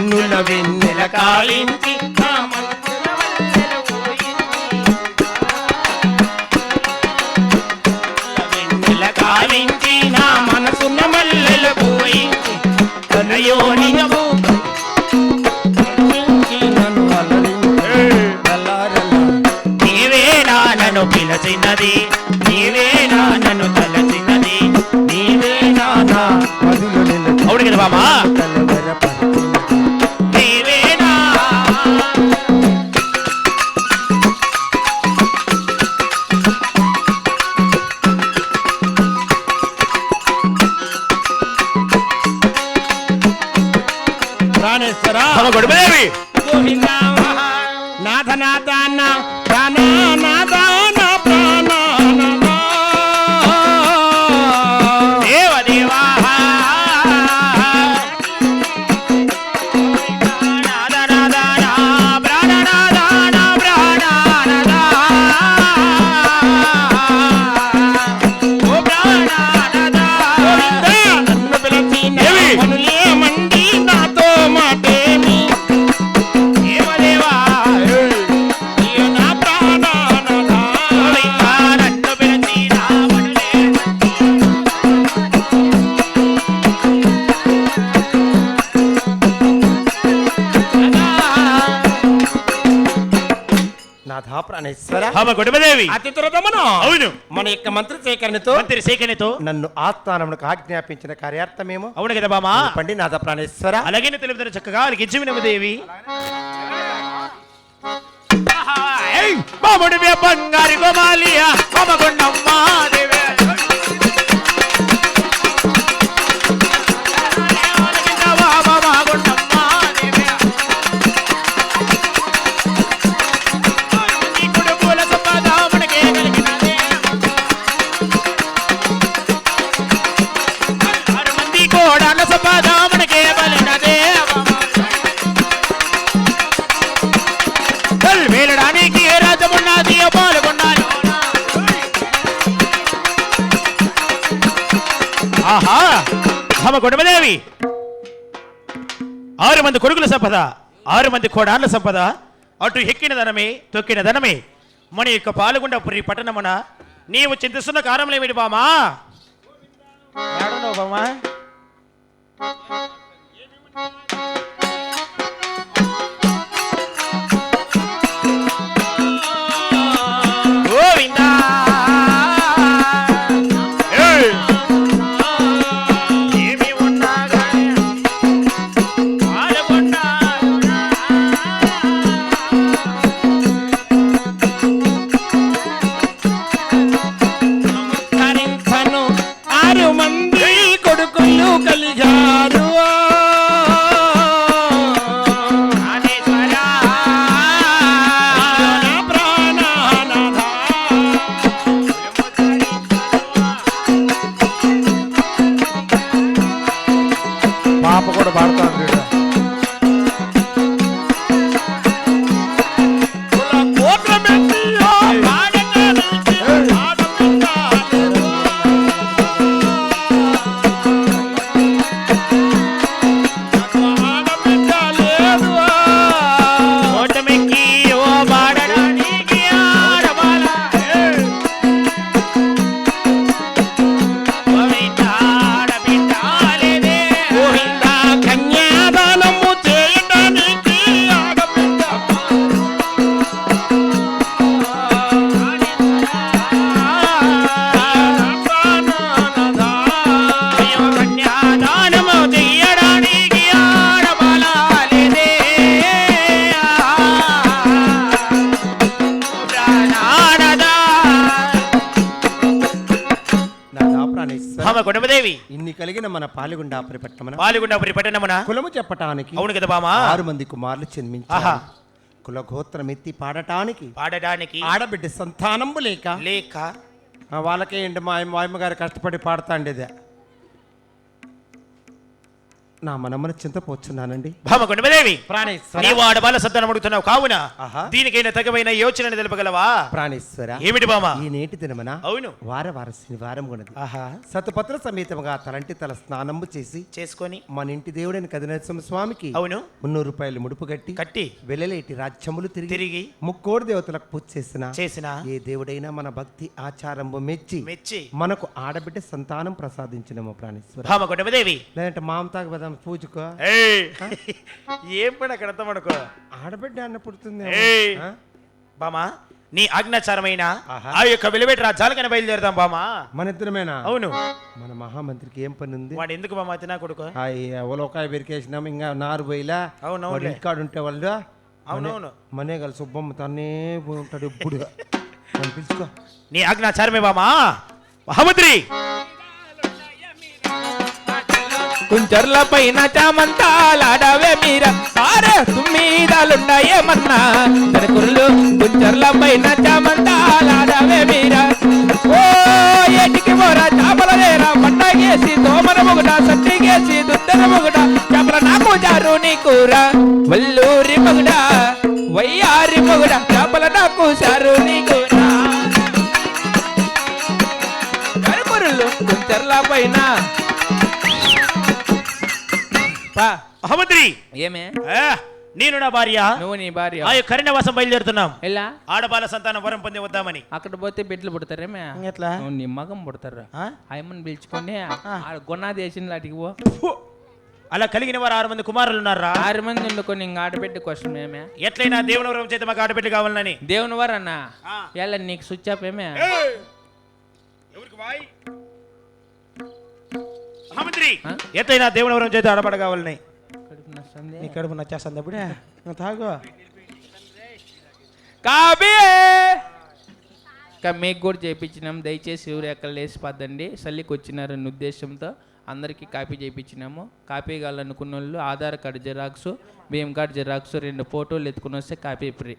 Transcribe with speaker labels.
Speaker 1: కన్నుల వెన్నెల కాలించి వెన్నెల కాలించి నా మనసున్న మల్లెల పోయించి తనయోని నీవేనా నన్ను పిలచినది, నీవేనా నన్ను తలచినది, నీవేనా నా అవును కదా బామా నీవేనా. ప్రాణేశ్వర గొడవదేవి నాథ నాథ ప్రాణ నాథ ప్రాణ దేవదేవా అతి త్వరతమును అవును మన యొక్క మంత్రి సేకరణతో నన్ను ఆస్థానమునకు ఆజ్ఞాపించిన కార్యార్థమేమో అవును కదా బామా పండి నాథ ప్రాణేశ్వర. అలాగే తెలుపుతాను చక్కగా గిజ్జిమినదేవి బాముడి బంగారి గోమాలియా బామగుండమ్మా దేవి వేలడానికి ఏ రాజమున్నది పాల్గొన్నాను. ఆహా హమ గొడవదేవి 6 మంది కొడుకుల సంపద, 6 మంది కోడాళ్ళ సంపద, అటు ఎక్కిన ధనమే తొక్కిన ధనమే మన యొక్క పాల్గొండపురి పట్టణమున నీవు చింతిస్తున్న కారణమేమిటి బామా? బామా ఇన్ని కలిగిన మన పాలిగుండాపురి పట్టణమున కులము చెప్పటానికి అవును కదా బామా 6 మంది కుమారులు జన్మించారు. కులగోత్రమెత్తి పాడటానికి ఆడబిడ్డ సంతానంబు లేక వాళ్ళకే ఏంటి మా అమ్మగారు కష్టపడి పాడుతాండేదే. నా మనమ్మను చింతపోచున్నానండి.
Speaker 2: భామగుండమదేవి,
Speaker 1: ప్రాణేశ్వర,
Speaker 2: నీవు ఆడబాల సంతానం అడుగుతున్నావు కావున
Speaker 1: ఆహా,
Speaker 2: దీనికైనా తగమైన యోచనని తెలుపగలవా?
Speaker 1: ప్రాణేశ్వర,
Speaker 2: ఏమిటి బామ?
Speaker 1: ఈ నేటి దినమన
Speaker 2: అవును
Speaker 1: వార శనివారం ఉన్నది.
Speaker 2: ఆహా,
Speaker 1: సతుపత్ర సమేతముగా తలంటి తల స్నానము చేసి
Speaker 2: చేసుకొని
Speaker 1: మన ఇంటి దేవుడైన కదినరసింహ స్వామికి
Speaker 2: అవును
Speaker 1: 300 రూపాయలు ముడుపు కట్టి వెలలేటి రాజ్యములు తిరిగి ముక్కోడి దేవతలకు పూజ చేసిన ఏ దేవుడైనా మన భక్తి ఆచారము మెచ్చి మనకు ఆడబిడ్డ సంతానం ప్రసాదించినము ప్రాణేశ్వర.
Speaker 2: భామగుండమదేవి,
Speaker 1: లేదంటే మామ తాగబదాం పూజకో
Speaker 2: ఏం పని అక్కడ అర్థమనుకో,
Speaker 1: ఆడబిడ్డ అన్న పుడుతుంది.
Speaker 2: బామా, నీ ఆజ్ఞాచారమైన ఆ యొక్క వెలువేట రాజ్యాలకైనా బయలుదేరుదాం బామా.
Speaker 1: మన ఇద్దరమేనా?
Speaker 2: అవును.
Speaker 1: మన మహామంత్రికి ఏం పని ఉంది?
Speaker 2: వాడు ఎందుకు బామా తినా కొడుకు?
Speaker 1: ఒలకాయ పెరికేసినాం, ఇంకా నారు బయలా.
Speaker 2: అవునవును,
Speaker 1: ఇంటికాడు ఉంటే వాళ్ళు
Speaker 2: అవునవును
Speaker 1: మనే గల సుబ్బమ్మ తనే ఉంటాడు ఎప్పుడు. పిలుచుకో.
Speaker 2: నీ ఆజ్ఞాచారమే బామా. మహామంత్రి,
Speaker 3: కుంచర్ల పైన చామంతాలాడవే మీరా ఆరే తుమ్మిదాలుండయేమన్నా తనకుర్లు కుంచర్ల పైన చామంతాలాడవే మీరా. ఓ ఏటికి మోరా చేపల లేరా పండగేసి దోమన మొగుట సట్టిగేసి దుద్దన మొగుట చేపల నాకు చారు నీ కూర వల్లూరి మొగుడ వయ్యారి మొగుడ చేపల నాకు చారు నీ కూర. కనుకుర్లు కుంచర్ల పైన
Speaker 2: మహామంత్రి,
Speaker 3: ఏమే
Speaker 2: నేను నా భార్య,
Speaker 3: నువ్వు నీ భార్య
Speaker 2: ఆ యొక్క కరణవాసం బయలుదేరుతున్నాం.
Speaker 3: ఎలా?
Speaker 2: ఆడబాల సంతానం వరం పొంది వద్దామని.
Speaker 3: అక్కడ పోతే బిడ్డలు పుడతారేమే?
Speaker 2: ఎట్లా?
Speaker 3: నీ మగం పుడతారు. ఆయమ్మని పిలుచుకొని గున్నాది వేసిన లాటికి పో.
Speaker 2: అలా కలిగిన వారు 6 మంది కుమారులు ఉన్నారా?
Speaker 3: 6 మంది వండుకొని ఇంక ఆడబిడ్డ కోసం ఏమే?
Speaker 2: ఎట్లయినా దేవుని వరం చేత మాకు ఆడబిడ్డ కావాలని.
Speaker 3: దేవుని వారు అన్నా ఎలా నీకు స్విచ్ ఆఫ్ ఏమే?
Speaker 2: మహామంత్రి, ఎట్లయినా దేవుని వరం చేత ఆడబడ కావాలని.
Speaker 3: నీ
Speaker 2: కడుపు నచ్చేస్తుంది అప్పుడే తాగు.
Speaker 3: మీకు కూడా చేయించినాం, దయచేసి ఎవరు ఎక్కడ లేసిపోద్దండి. చల్లికి వచ్చినారన్న ఉద్దేశంతో అందరికీ కాపీ చేయించినాము. కాపీ కావాలనుకున్న వాళ్ళు ఆధార్ కార్డు జిరాక్స్, బియ్యం కార్డు జిరాక్స్ 2 ఫోటోలు ఎత్తుకుని వస్తే కాపీ ఫ్రీ.